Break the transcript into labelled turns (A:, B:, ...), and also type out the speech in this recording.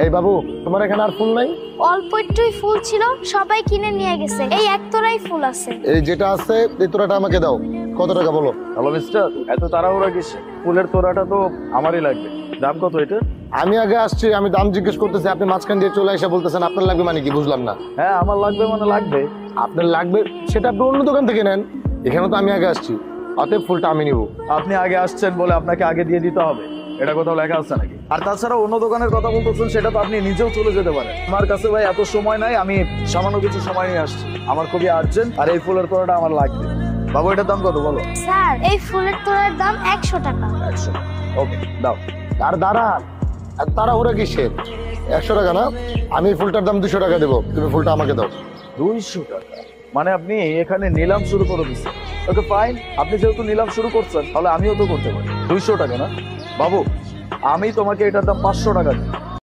A: এই বাবু, তোমার এখানে আর ফুল নাই?
B: অল্প একটুই ফুল ছিল, সবাই কিনে নিয়ে গেছে। এই একতরাই ফুল আছে।
A: এই যেটা আছে এই তোড়াটা আমাকে দাও। কত টাকা বলো?
C: হ্যালো মিস্টার, এত তাড়াহুড়া কিসে? ফুলের তোড়াটা তো আমারই লাগবে। দাম কত এটা?
A: আমি আগে আসছি, আমি দাম জিজ্ঞেস করতেছি, আপনি মাঝখান দিয়ে চলে এসে বলতেছেন আপনার লাগবে মানে কি? বুঝলাম না।
C: হ্যাঁ আমার লাগবে মানে লাগবে।
A: আপনার লাগবে সেটা আপনি অন্য দোকান থেকে নেন, এখানে তো আমি আগে আসছি, অতএব ফুলটা আমি নিব।
C: আপনি আগে আসছেন বলে আপনাকে আগে দিয়ে দিতে হবে, এটা কোথাও লেখা আছে নাকি? আর তাছাড়া অন্য দোকানের কথা বলতেছেন, সেটা তো আপনি নিজেও চলে যেতে পারেন। আমার কাছে ভাই এত সময় নাই, আমি সামান্য কিছু সময় নিয়ে আসছি। আমার খুবই আর্জেন্ট, আর এই ফুলের তোড়াটা আমার লাগবে। বাবু এটার দাম কত বলো?
B: স্যার, এই ফুলের তোড়ার দাম 100 টাকা।
C: 100। ওকে দাও।
A: আর দাঁড়া, আর তাড়াহুড়া কিসের? 100 টাকা না, আমি এই ফুলটার দাম 200 টাকা দেবো, তুমি ফুলটা আমাকে দাও।
C: 200 টাকা? মানে আপনি এখানে নিলাম শুরু করে দিচ্ছেন? ওকে ফাইন, আপনি যেহেতু নিলাম শুরু করছেন তাহলে আমিও তো করতে পারি। 200 টাকা না বাবু, আমি তোমাকে এটার দাম 500 টাকা দিই।